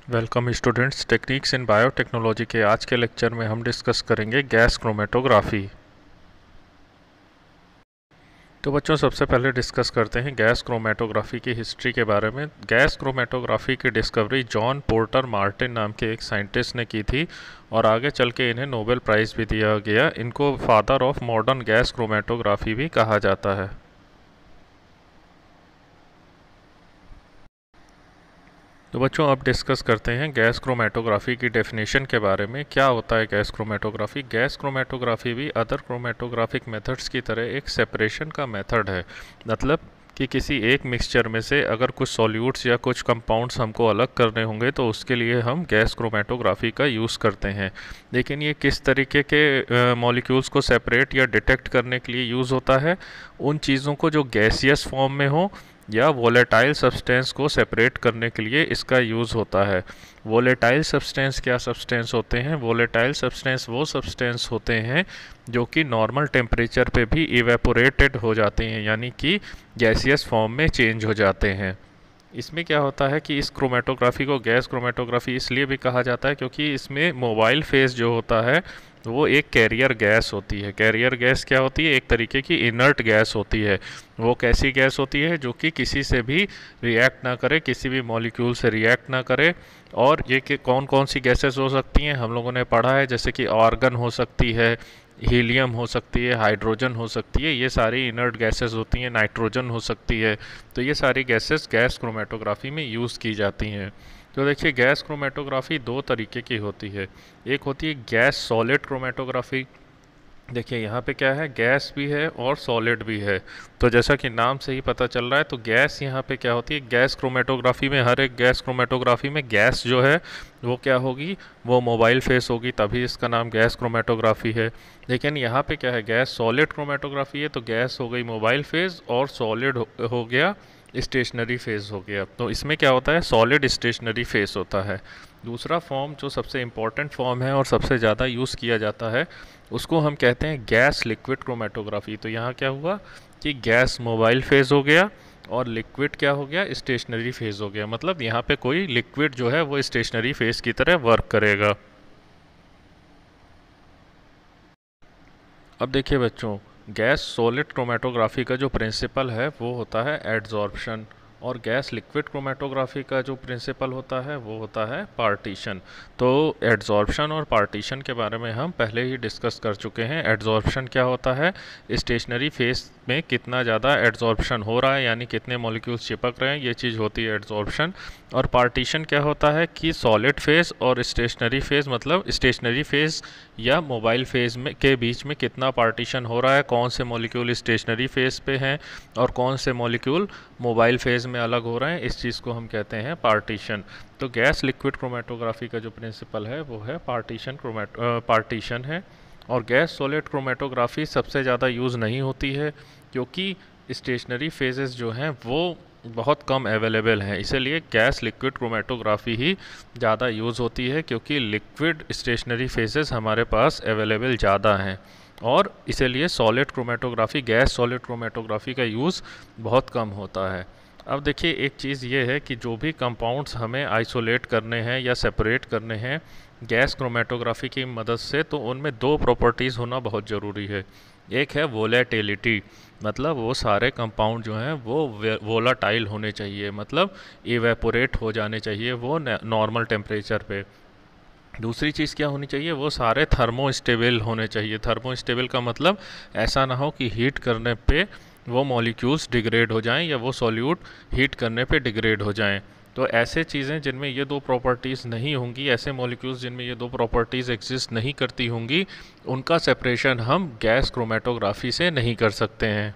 Welcome students. Techniques in biotechnology के आज के लेक्चर में हम डिस्कस करेंगे गैस क्रोमेटोग्राफी। तो बच्चों, सबसे पहले डिस्कस करते हैं गैस क्रोमेटोग्राफी की हिस्ट्री के बारे में। गैस क्रोमेटोग्राफी की डिस्कवरी जॉन पोर्टर मार्टिन नाम के एक साइंटिस्ट ने की थी और आगे चल के इन्हें नोबेल प्राइज़ भी दिया गया। इनको father of modern gas chromatography भी कहा जाता है। तो बच्चों, अब डिस्कस करते हैं गैस क्रोमेटोग्राफी की डेफिनेशन के बारे में। क्या होता है गैस क्रोमेटोग्राफी? गैस क्रोमेटोग्राफी भी अदर क्रोमेटोग्राफिक मेथड्स की तरह एक सेपरेशन का मेथड है। मतलब कि किसी एक मिक्सचर में से अगर कुछ सॉल्यूट्स या कुछ कंपाउंड्स हमको अलग करने होंगे तो उसके लिए हम गैस क्रोमेटोग्राफी का यूज़ करते हैं। लेकिन ये किस तरीके के मॉलिक्यूल्स को सेपरेट या डिटेक्ट करने के लिए यूज़ होता है? उन चीज़ों को जो गैसियस फॉर्म में हो या वोलेटाइल सब्सटेंस को सेपरेट करने के लिए इसका यूज़ होता है। वोलेटाइल सब्सटेंस क्या सब्सटेंस होते हैं? वोलेटाइल सब्सटेंस वो सब्सटेंस होते हैं जो कि नॉर्मल टेम्परेचर पे भी इवेपोरेटेड हो जाते हैं, यानी कि गैसियस फॉर्म में चेंज हो जाते हैं। इसमें क्या होता है कि इस क्रोमेटोग्राफी को गैस क्रोमेटोग्राफी इसलिए भी कहा जाता है क्योंकि इसमें मोबाइल फेज जो होता है वो एक कैरियर गैस होती है। कैरियर गैस क्या होती है? एक तरीके की इनर्ट गैस होती है। वो कैसी गैस होती है? जो कि किसी से भी रिएक्ट ना करे, किसी भी मॉलिक्यूल से रिएक्ट ना करे। और ये कि कौन कौन सी गैसेस हो सकती हैं हम लोगों ने पढ़ा है, जैसे कि आर्गन हो सकती है, हीलियम हो सकती है, हाइड्रोजन हो सकती है। ये सारी इनर्ट गैसेस होती हैं। नाइट्रोजन हो सकती है। तो ये सारी गैसेस गैस क्रोमेटोग्राफी में यूज़ की जाती हैं। तो देखिए, गैस क्रोमेटोग्राफी दो तरीके की होती है। एक होती है गैस सॉलिड क्रोमेटोग्राफी। देखिए यहाँ पे क्या है, गैस भी है और सॉलिड भी है। तो जैसा कि नाम से ही पता चल रहा है, तो गैस यहाँ पे क्या होती है, गैस क्रोमेटोग्राफी में हर एक गैस क्रोमेटोग्राफी में गैस जो है वो क्या होगी, वो मोबाइल फेस होगी, तभी इसका नाम गैस क्रोमेटोग्राफी है। लेकिन यहाँ पे क्या है, गैस सॉलिड क्रोमेटोग्राफी है, तो गैस हो गई मोबाइल फेज और सॉलिड हो गया स्टेशनरी फेज हो गया। तो इसमें क्या होता है, सॉलिड स्टेशनरी फेज होता है। दूसरा फॉर्म जो सबसे इम्पॉर्टेंट फॉर्म है और सबसे ज़्यादा यूज़ किया जाता है, उसको हम कहते हैं गैस लिक्विड क्रोमेटोग्राफी। तो यहाँ क्या हुआ कि गैस मोबाइल फेज हो गया और लिक्विड क्या हो गया, स्टेशनरी फेज हो गया। मतलब यहाँ पे कोई लिक्विड जो है वो स्टेशनरी फेज की तरह वर्क करेगा। अब देखिए बच्चों, गैस सॉलिड क्रोमेटोग्राफी का जो प्रिंसिपल है वो होता है एडजॉर्प्शन, और गैस लिक्विड क्रोमेटोग्राफी का जो प्रिंसिपल होता है वो होता है पार्टीशन। तो एडजॉर्प्शन और पार्टीशन के बारे में हम पहले ही डिस्कस कर चुके हैं। एडजॉर्प्शन क्या होता है, स्टेशनरी फेज में कितना ज़्यादा एडजॉर्प्शन हो रहा है, यानी कितने मॉलिक्यूल्स चिपक रहे हैं, ये चीज़ होती है एडजॉर्प्शन। और पार्टीशन क्या होता है कि सॉलिड फेज और स्टेशनरी फेज, मतलब स्टेशनरी फेज या मोबाइल फेज में के बीच में कितना पार्टीशन हो रहा है, कौन से मॉलिक्यूल स्टेशनरी फेज पे हैं और कौन से मॉलिक्यूल मोबाइल फेज में अलग हो रहे हैं, इस चीज़ को हम कहते हैं पार्टीशन। तो गैस लिक्विड क्रोमेटोग्राफी का जो प्रिंसिपल है वो है पार्टीशन है। और गैस सॉलिड क्रोमेटोग्राफी सबसे ज़्यादा यूज़ नहीं होती है क्योंकि स्टेशनरी फेजेस जो हैं वो बहुत कम अवेलेबल हैं। इसीलिए गैस लिक्विड क्रोमेटोग्राफी ही ज़्यादा यूज़ होती है क्योंकि लिक्विड स्टेशनरी फेजेस हमारे पास अवेलेबल ज़्यादा हैं। और इसीलिए solid chromatography, gas solid chromatography का यूज़ बहुत कम होता है। अब देखिए, एक चीज़ ये है कि जो भी कंपाउंड्स हमें आइसोलेट करने हैं या सेपरेट करने हैं गैस क्रोमेटोग्राफी की मदद से, तो उनमें दो प्रॉपर्टीज़ होना बहुत ज़रूरी है। एक है वोलेटिलिटी, मतलब वो सारे कंपाउंड जो हैं वो वोलाटाइल होने चाहिए, मतलब इवेपोरेट हो जाने चाहिए वो नॉर्मल टेम्परेचर पे। दूसरी चीज़ क्या होनी चाहिए, वो सारे थर्मोस्टेबल होने चाहिए। थर्मोस्टेबल का मतलब ऐसा ना हो कि हीट करने पे वो मॉलिक्यूल्स डिग्रेड हो जाएं या वो सॉल्यूट हीट करने पे डिग्रेड हो जाएं। तो ऐसे चीज़ें जिनमें ये दो प्रॉपर्टीज़ नहीं होंगी, ऐसे मॉलिक्यूल्स जिनमें ये दो प्रॉपर्टीज़ एग्जिस्ट नहीं करती होंगी, उनका सेपरेशन हम गैस क्रोमेटोग्राफी से नहीं कर सकते हैं।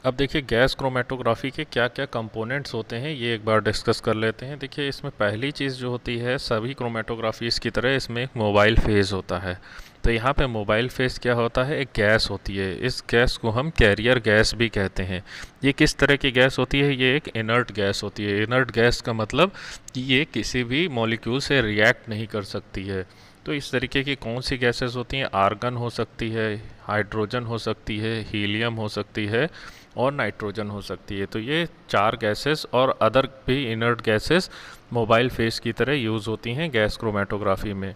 अब देखिए, गैस क्रोमेटोग्राफी के क्या क्या कंपोनेंट्स होते हैं ये एक बार डिस्कस कर लेते हैं। देखिए, इसमें पहली चीज़ जो होती है, सभी क्रोमेटोग्राफीज़ की तरह इसमें एक मोबाइल फेज़ होता है। तो यहाँ पे मोबाइल फेज़ क्या होता है, एक गैस होती है। इस गैस को हम कैरियर गैस भी कहते हैं। ये किस तरह की गैस होती है, ये एक इनर्ट गैस होती है। इनर्ट गैस का मतलब कि ये किसी भी मॉलिक्यूल से रिएक्ट नहीं कर सकती है। तो इस तरीके की कौन सी गैसेस होती हैं, आर्गन हो सकती है, हाइड्रोजन हो सकती है, हीलियम हो सकती है, और नाइट्रोजन हो सकती है। तो ये 4 गैसेस और अदर भी इनर्ट गैसेस मोबाइल फेस की तरह यूज़ होती हैं गैस क्रोमेटोग्राफी में।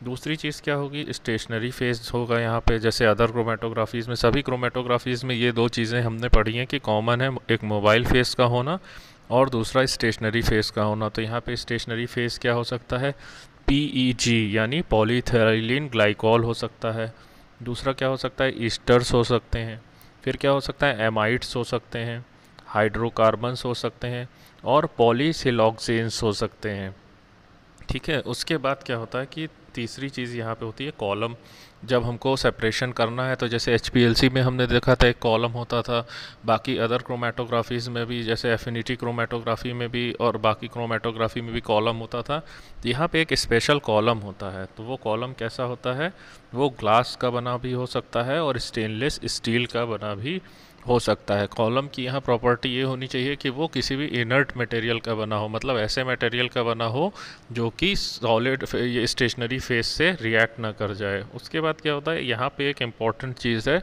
दूसरी चीज़ क्या होगी, स्टेशनरी फेज होगा यहाँ पे। जैसे अदर क्रोमेटोग्राफीज़ में, सभी क्रोमेटोग्राफीज़ में ये 2 चीज़ें हमने पढ़ी हैं कि कॉमन है, एक मोबाइल फेस का होना और दूसरा स्टेशनरी फेस का होना। तो यहाँ पे स्टेशनरी फेस क्या हो सकता है, PEG यानी पॉलीथेराइलिन ग्लाइकॉल हो सकता है। दूसरा क्या हो सकता है, ईस्टर्स हो सकते हैं। फिर क्या हो सकता है, एमाइड्स हो सकते हैं, हाइड्रोकार्बन्स हो सकते हैं और पॉलीसिलॉक्सेन्स हो सकते हैं। ठीक है, उसके बाद क्या होता है कि तीसरी चीज़ यहाँ पे होती है कॉलम। जब हमको सेपरेशन करना है तो जैसे HPLC में हमने देखा था एक कॉलम होता था, बाकी अदर क्रोमेटोग्राफीज़ में भी जैसे एफिनिटी क्रोमेटोग्राफी में भी और बाकी क्रोमेटोग्राफी में भी कॉलम होता था। यहाँ पे एक स्पेशल कॉलम होता है। तो वो कॉलम कैसा होता है, वो ग्लास का बना भी हो सकता है और स्टेनलेस स्टील का बना भी हो सकता है। कॉलम की यहाँ प्रॉपर्टी ये होनी चाहिए कि वो किसी भी इनर्ट मटेरियल का बना हो, मतलब ऐसे मटेरियल का बना हो जो कि सॉलिड ये स्टेशनरी फेस से रिएक्ट ना कर जाए। उसके बाद क्या होता है, यहाँ पे एक इम्पॉर्टेंट चीज़ है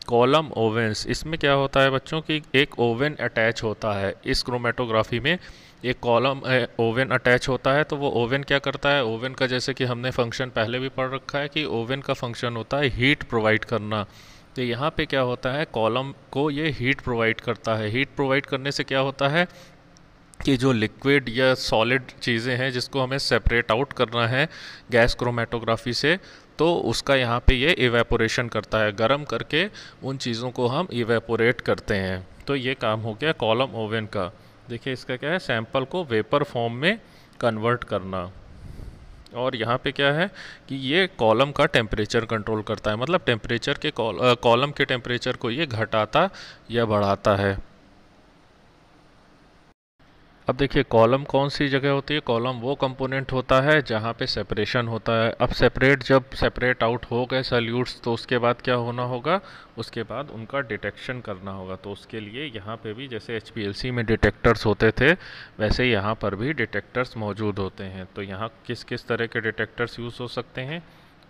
कॉलम ओवेंस। इसमें क्या होता है बच्चों की, एक ओवन अटैच होता है इस क्रोमेटोग्राफी में। एक कॉलम ओवन अटैच होता है। तो वो ओवन क्या करता है, ओवन का जैसे कि हमने फंक्शन पहले भी पढ़ रखा है कि ओवन का फंक्शन होता है हीट प्रोवाइड करना। तो यहाँ पे क्या होता है, कॉलम को ये हीट प्रोवाइड करता है। हीट प्रोवाइड करने से क्या होता है कि जो लिक्विड या सॉलिड चीज़ें हैं जिसको हमें सेपरेट आउट करना है गैस क्रोमेटोग्राफी से, तो उसका यहाँ पे ये इवेपोरेशन करता है। गर्म करके उन चीज़ों को हम इवेपोरेट करते हैं। तो ये काम हो गया कॉलम ओवन का। देखिए इसका क्या है, सैंपल को वेपर फॉर्म में कन्वर्ट करना। और यहाँ पे क्या है कि ये कॉलम का टेम्परेचर कंट्रोल करता है, मतलब टेम्परेचर के कॉलम के टेम्परेचर को ये घटाता या बढ़ाता है। अब देखिए कॉलम कौन सी जगह होती है, कॉलम वो कंपोनेंट होता है जहाँ पे सेपरेशन होता है। अब जब सेपरेट आउट हो गए सॉल्यूट्स तो उसके बाद क्या होना होगा, उसके बाद उनका डिटेक्शन करना होगा। तो उसके लिए यहाँ पे भी जैसे HPLC में डिटेक्टर्स होते थे वैसे यहाँ पर भी डिटेक्टर्स मौजूद होते हैं। तो यहाँ किस किस तरह के डिटेक्टर्स यूज़ हो सकते हैं,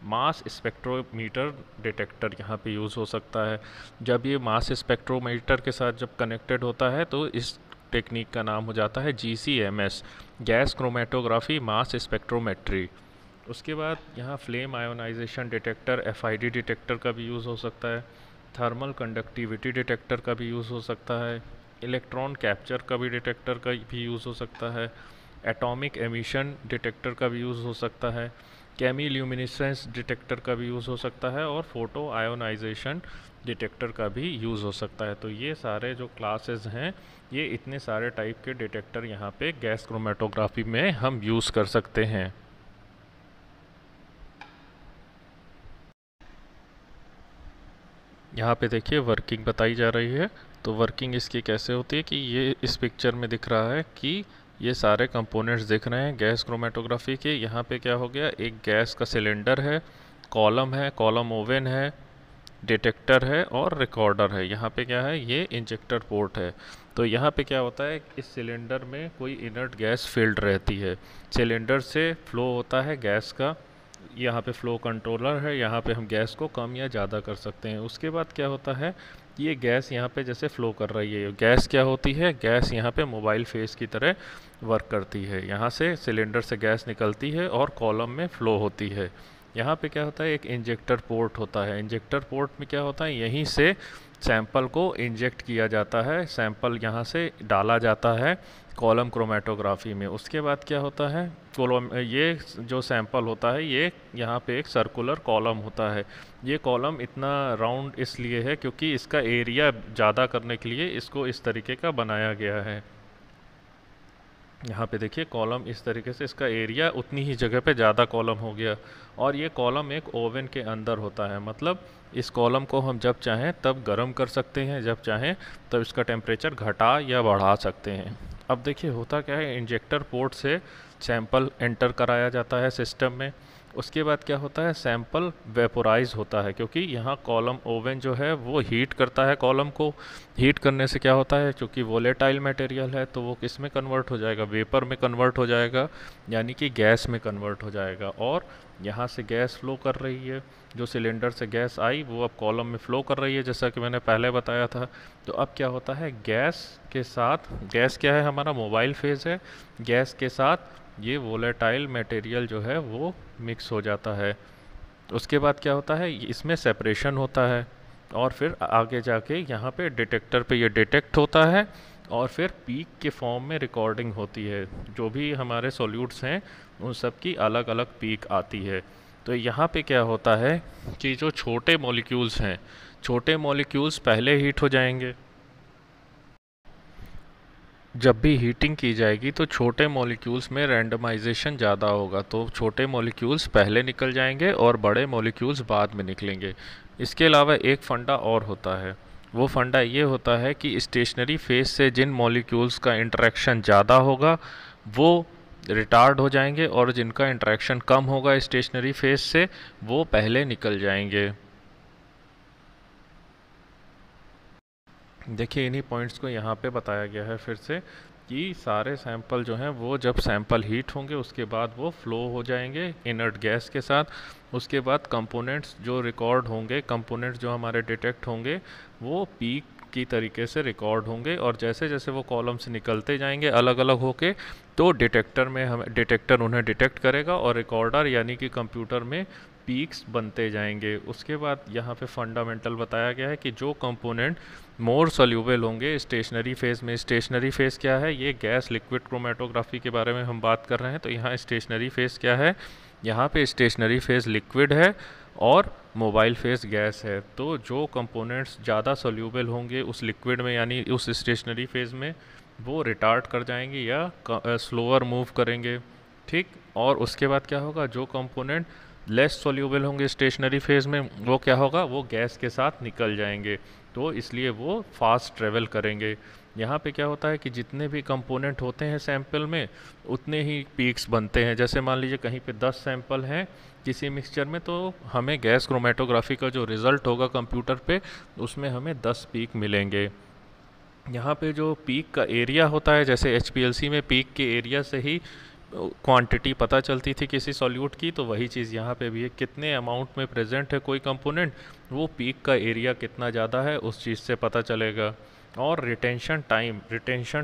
मास स्पेक्ट्रोमीटर डिटेक्टर यहाँ पे यूज़ हो सकता है। जब ये मास स्पेक्ट्रोमीटर के साथ जब कनेक्टेड होता है तो इस टेक्निक का नाम हो जाता है GCMS, gas chromatography mass spectrometry. उसके बाद यहाँ flame ionisation detector FID detector का भी यूज़ हो सकता है। थर्मल कंडक्टिविटी डिटेक्टर का भी यूज़ हो सकता है। इलेक्ट्रॉन कैप्चर का भी डिटेक्टर का भी यूज़ हो सकता है। एटॉमिक एमिशन डिटेक्टर का भी यूज़ हो सकता है। केमिल्यूमिनेसेंस डिटेक्टर का भी यूज़ हो सकता है और फोटो आयोनाइजेशन डिटेक्टर का भी यूज़ हो सकता है। तो ये सारे जो क्लासेस हैं, ये इतने सारे टाइप के डिटेक्टर यहाँ पे गैस क्रोमेटोग्राफी में हम यूज़ कर सकते हैं। यहाँ पे देखिए वर्किंग बताई जा रही है। तो वर्किंग इसकी कैसे होती है कि ये इस पिक्चर में दिख रहा है कि ये सारे कंपोनेंट्स दिख रहे हैं गैस क्रोमेटोग्राफी के। यहाँ पे क्या हो गया, एक गैस का सिलेंडर है, कॉलम ओवन है, डिटेक्टर है और रिकॉर्डर है। यहाँ पे क्या है, ये इंजेक्टर पोर्ट है। तो यहाँ पे क्या होता है, इस सिलेंडर में कोई इनर्ट गैस फिल्ड रहती है। सिलेंडर से फ्लो होता है गैस का, यहाँ पे फ्लो कंट्रोलर है, यहाँ पे हम गैस को कम या ज़्यादा कर सकते हैं। उसके बाद क्या होता है, ये गैस यहाँ पे जैसे फ़्लो कर रही है, गैस क्या होती है, गैस यहाँ पे मोबाइल फेस की तरह वर्क करती है। यहाँ से सिलेंडर से गैस निकलती है और कॉलम में फ़्लो होती है। यहाँ पे क्या होता है, एक इंजेक्टर पोर्ट होता है। इंजेक्टर पोर्ट में क्या होता है, यहीं से सैंपल को इंजेक्ट किया जाता है, सैंपल यहाँ से डाला जाता है कॉलम क्रोमेटोग्राफी में। उसके बाद क्या होता है, कॉलम ये जो सैंपल होता है ये यहाँ पे एक सर्कुलर कॉलम होता है। ये कॉलम इतना राउंड इसलिए है क्योंकि इसका एरिया ज़्यादा करने के लिए इसको इस तरीके का बनाया गया है। यहाँ पे देखिए कॉलम इस तरीके से, इसका एरिया उतनी ही जगह पे ज़्यादा कॉलम हो गया। और ये कॉलम एक ओवन के अंदर होता है, मतलब इस कॉलम को हम जब चाहें तब गर्म कर सकते हैं, जब चाहें तब इसका टेम्परेचर घटा या बढ़ा सकते हैं। अब देखिए होता क्या है, इंजेक्टर पोर्ट से सैंपल एंटर कराया जाता है सिस्टम में। उसके बाद क्या होता है, सैंपल वेपोराइज होता है, क्योंकि यहाँ कॉलम ओवन जो है वो हीट करता है कॉलम को। हीट करने से क्या होता है, क्योंकि वोलेटाइल मटेरियल है तो वो किस में कन्वर्ट हो जाएगा, वेपर में कन्वर्ट हो जाएगा, यानी कि गैस में कन्वर्ट हो जाएगा। और यहाँ से गैस फ्लो कर रही है, जो सिलेंडर से गैस आई वो अब कॉलम में फ़्लो कर रही है, जैसा कि मैंने पहले बताया था। तो अब क्या होता है, गैस के साथ, गैस क्या है, हमारा मोबाइल फेज़ है, गैस के साथ ये वोलेटाइल मटेरियल जो है वो मिक्स हो जाता है। उसके बाद क्या होता है, इसमें सेपरेशन होता है, और फिर आगे जाके यहाँ पे डिटेक्टर पे ये डिटेक्ट होता है, और फिर पीक के फॉर्म में रिकॉर्डिंग होती है। जो भी हमारे सॉल्यूट्स हैं उन सब की अलग अलग पीक आती है। तो यहाँ पे क्या होता है कि जो छोटे मॉलिक्यूल्स हैं, छोटे मॉलिक्यूल्स पहले हीट हो जाएंगे। जब भी हीटिंग की जाएगी तो छोटे मॉलिक्यूल्स में रैंडमाइजेशन ज़्यादा होगा, तो छोटे मॉलिक्यूल्स पहले निकल जाएंगे और बड़े मॉलिक्यूल्स बाद में निकलेंगे। इसके अलावा एक फंडा और होता है, वो फंडा ये होता है कि स्टेशनरी फेज से जिन मॉलिक्यूल्स का इंटरेक्शन ज़्यादा होगा वो रिटार्ड हो जाएंगे, और जिनका इंटरेक्शन कम होगा स्टेशनरी फेज से वो पहले निकल जाएंगे। देखिए इन्हीं पॉइंट्स को यहाँ पे बताया गया है फिर से, कि सारे सैंपल जो हैं वो जब सैंपल हीट होंगे उसके बाद वो फ्लो हो जाएंगे इनर्ट गैस के साथ। उसके बाद कंपोनेंट्स जो रिकॉर्ड होंगे, कंपोनेंट्स जो हमारे डिटेक्ट होंगे वो पीक की तरीके से रिकॉर्ड होंगे, और जैसे जैसे वो कॉलम से निकलते जाएंगे अलग अलग होके, तो डिटेक्टर में डिटेक्टर उन्हें डिटेक्ट करेगा, और रिकॉर्डर यानी कि कंप्यूटर में पीक्स बनते जाएंगे। उसके बाद यहाँ पे फंडामेंटल बताया गया है कि जो कंपोनेंट मोर सोल्यूबल होंगे स्टेशनरी फेज़ में, स्टेशनरी फेज़ क्या है, ये गैस लिक्विड क्रोमेटोग्राफी के बारे में हम बात कर रहे हैं। तो यहाँ स्टेशनरी फेज़ क्या है, यहाँ पे स्टेशनरी फेज़ लिक्विड है और मोबाइल फेज़ गैस है। तो जो कंपोनेंट्स ज़्यादा सोल्यूबल होंगे उस लिक्विड में यानी उस स्टेशनरी फेज़ में, वो रिटार्ड कर जाएंगे या स्लोअर मूव करेंगे, ठीक। और उसके बाद क्या होगा, जो कंपोनेंट लेस सोल्यूबल होंगे स्टेशनरी फेज़ में वो क्या होगा, वो गैस के साथ निकल जाएंगे, तो इसलिए वो फास्ट ट्रेवल करेंगे। यहाँ पे क्या होता है कि जितने भी कंपोनेंट होते हैं सैंपल में उतने ही पीक्स बनते हैं। जैसे मान लीजिए कहीं पे 10 सैंपल हैं किसी मिक्सचर में, तो हमें गैस क्रोमेटोग्राफी का जो रिज़ल्ट होगा कंप्यूटर पे उसमें हमें 10 पीक मिलेंगे। यहाँ पे जो पीक का एरिया होता है, जैसे HPLC में पीक के एरिया से ही क्वांटिटी पता चलती थी किसी सॉल्यूट की, तो वही चीज़ यहाँ पे भी है, कितने अमाउंट में प्रेजेंट है कोई कंपोनेंट, वो पीक का एरिया कितना ज़्यादा है उस चीज़ से पता चलेगा। और रिटेंशन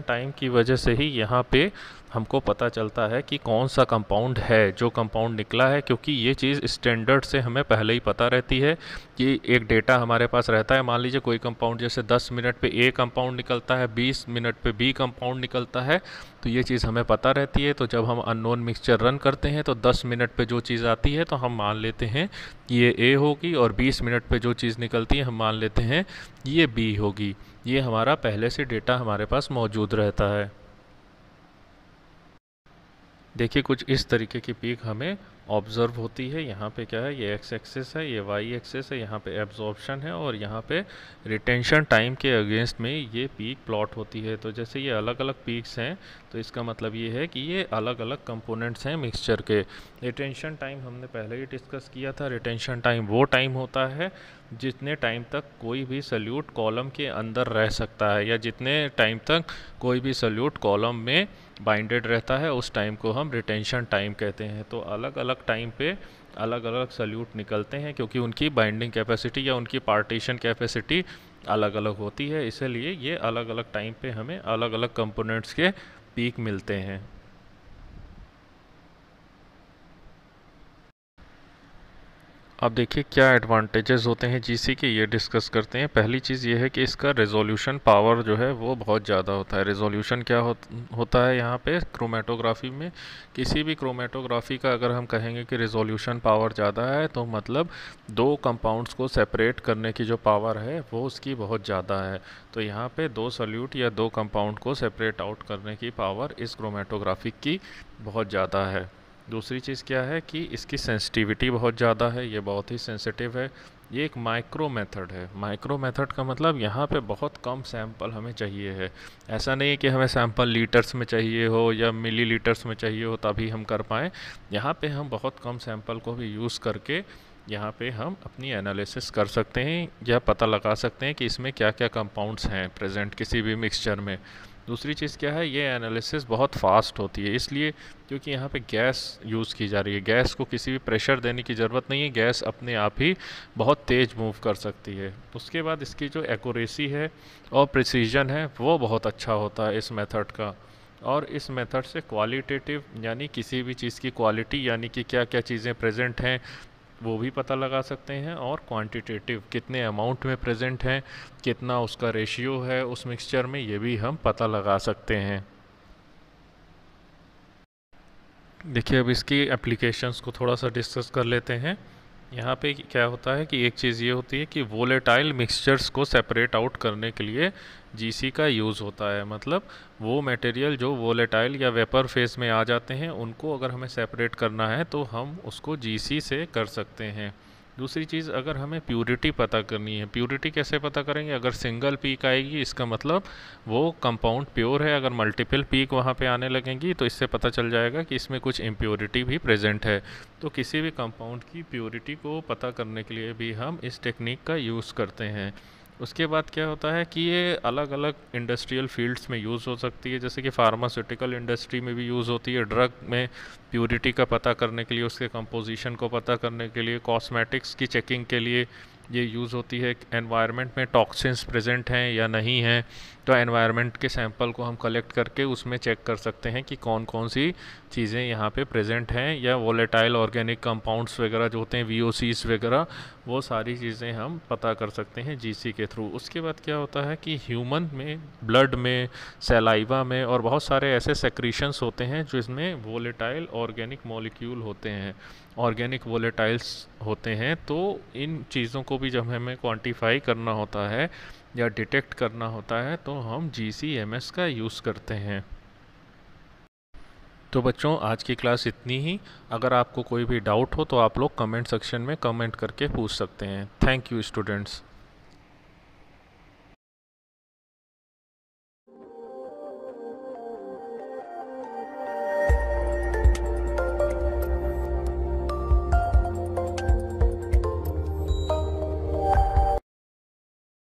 टाइम की वजह से ही यहाँ पे हमको पता चलता है कि कौन सा कंपाउंड है जो कंपाउंड निकला है, क्योंकि ये चीज़ स्टैंडर्ड से हमें पहले ही पता रहती है कि एक डेटा हमारे पास रहता है। मान लीजिए कोई कंपाउंड जैसे 10 मिनट पे A कंपाउंड निकलता है, 20 मिनट पे B कंपाउंड निकलता है, तो ये चीज़ हमें पता रहती है। तो जब हम अननोन मिक्सचर रन करते हैं तो 10 मिनट पे जो चीज़ आती है तो हम मान लेते हैं कि ये A होगी, और 20 मिनट पे जो चीज़ निकलती है हम मान लेते हैं ये B होगी। ये हमारा पहले से डेटा हमारे पास मौजूद रहता है। देखिए कुछ इस तरीके की पीक हमें ऑब्जर्व होती है। यहाँ पे क्या है, ये एक्स एक्सिस है, ये वाई एक्सिस है, यहाँ पे एब्जॉर्प्शन है, और यहाँ पे रिटेंशन टाइम के अगेंस्ट में ये पीक प्लॉट होती है। तो जैसे ये अलग अलग पीक्स हैं तो इसका मतलब ये है कि ये अलग अलग कंपोनेंट्स हैं मिक्सचर के। रिटेंशन टाइम हमने पहले ही डिस्कस किया था। रिटेंशन टाइम वो टाइम होता है जितने टाइम तक कोई भी सल्यूट कॉलम के अंदर रह सकता है, या जितने टाइम तक कोई भी सल्यूट कॉलम में बाइंडेड रहता है उस टाइम को हम रिटेंशन टाइम कहते हैं। तो अलग अलग टाइम पे अलग अलग सल्यूट निकलते हैं, क्योंकि उनकी बाइंडिंग कैपेसिटी या उनकी पार्टीशन कैपेसिटी अलग अलग होती है, इसलिए ये अलग अलग टाइम पे हमें अलग अलग कंपोनेंट्स के पीक मिलते हैं। अब देखिए क्या एडवांटेजेस होते हैं जीसी के, ये डिस्कस करते हैं। पहली चीज़ ये है कि इसका रेजोल्यूशन पावर जो है वो बहुत ज़्यादा होता है। रेजोल्यूशन क्या होता है यहाँ पे क्रोमेटोग्राफी में, किसी भी क्रोमेटोग्राफी का अगर हम कहेंगे कि रेजोल्यूशन पावर ज़्यादा है तो मतलब दो कंपाउंड्स को सेपरेट करने की जो पावर है वो उसकी बहुत ज़्यादा है। तो यहाँ पे दो सॉल्यूट या दो कंपाउंड को सेपरेट आउट करने की पावर इस क्रोमेटोग्राफी की बहुत ज़्यादा है। दूसरी चीज़ क्या है कि इसकी सेंसिटिविटी बहुत ज़्यादा है, ये बहुत ही सेंसिटिव है। ये एक माइक्रो मेथड है। माइक्रो मेथड का मतलब यहाँ पे बहुत कम सैंपल हमें चाहिए है। ऐसा नहीं है कि हमें सैंपल लीटर्स में चाहिए हो या मिलीलीटर्स में चाहिए हो तभी हम कर पाएँ। यहाँ पे हम बहुत कम सैंपल को भी यूज़ करके यहाँ पे हम अपनी एनालिसिस कर सकते हैं या पता लगा सकते हैं कि इसमें क्या क्या कंपाउंड्स हैं प्रेजेंट किसी भी मिक्सचर में। दूसरी चीज़ क्या है, ये एनालिसिस बहुत फास्ट होती है इसलिए क्योंकि यहाँ पे गैस यूज़ की जा रही है। गैस को किसी भी प्रेशर देने की ज़रूरत नहीं है, गैस अपने आप ही बहुत तेज़ मूव कर सकती है। उसके बाद इसकी जो एक्यूरेसी है और प्रिसीजन है वो बहुत अच्छा होता है इस मेथड का। और इस मेथड से क्वालिटेटिव यानी किसी भी चीज़ की क्वालिटी यानी कि क्या क्या चीज़ें प्रेजेंट हैं वो भी पता लगा सकते हैं, और क्वांटिटेटिव कितने अमाउंट में प्रेजेंट हैं, कितना उसका रेशियो है उस मिक्सचर में, ये भी हम पता लगा सकते हैं। देखिए अब इसकी एप्लीकेशंस को थोड़ा सा डिस्कस कर लेते हैं। यहाँ पे क्या होता है कि एक चीज़ ये होती है कि वोलेटाइल मिक्सचर्स को सेपरेट आउट करने के लिए जीसी का यूज़ होता है। मतलब वो मटेरियल जो वोलेटाइल या वेपर फेज में आ जाते हैं उनको अगर हमें सेपरेट करना है तो हम उसको जीसी से कर सकते हैं। दूसरी चीज़, अगर हमें प्यूरिटी पता करनी है, प्यूरिटी कैसे पता करेंगे? अगर सिंगल पीक आएगी इसका मतलब वो कंपाउंड प्योर है। अगर मल्टीपल पीक वहाँ पे आने लगेंगी तो इससे पता चल जाएगा कि इसमें कुछ इम्प्योरिटी भी प्रेजेंट है। तो किसी भी कंपाउंड की प्योरिटी को पता करने के लिए भी हम इस टेक्निक का यूज़ करते हैं। उसके बाद क्या होता है कि ये अलग अलग इंडस्ट्रियल फील्ड्स में यूज़ हो सकती है, जैसे कि फार्मास्यूटिकल इंडस्ट्री में भी यूज़ होती है ड्रग में प्यूरिटी का पता करने के लिए, उसके कंपोजिशन को पता करने के लिए, कॉस्मेटिक्स की चेकिंग के लिए ये यूज़ होती है। एनवायरनमेंट में टॉक्सिन्स प्रेजेंट हैं या नहीं हैं तो एनवायरनमेंट के सैंपल को हम कलेक्ट करके उसमें चेक कर सकते हैं कि कौन कौन सी चीज़ें यहाँ पे प्रेजेंट हैं, या वोलेटाइल ऑर्गेनिक कंपाउंड्स वगैरह जो होते हैं वीओसीज वगैरह, वो सारी चीज़ें हम पता कर सकते हैं जीसी के थ्रू। उसके बाद क्या होता है कि ह्यूमन में ब्लड में, सलाइवा में और बहुत सारे ऐसे सेक्रीशंस होते हैं जिसमें वोलेटाइल ऑर्गेनिक मॉलिक्यूल होते हैं, ऑर्गेनिक वोलेटाइल्स होते हैं। तो इन चीज़ों को भी जब हमें क्वांटिफाई करना होता है या डिटेक्ट करना होता है तो हम जीसीएमएस का यूज़ करते हैं। तो बच्चों आज की क्लास इतनी ही। अगर आपको कोई भी डाउट हो तो आप लोग कमेंट सेक्शन में कमेंट करके पूछ सकते हैं। Thank you students.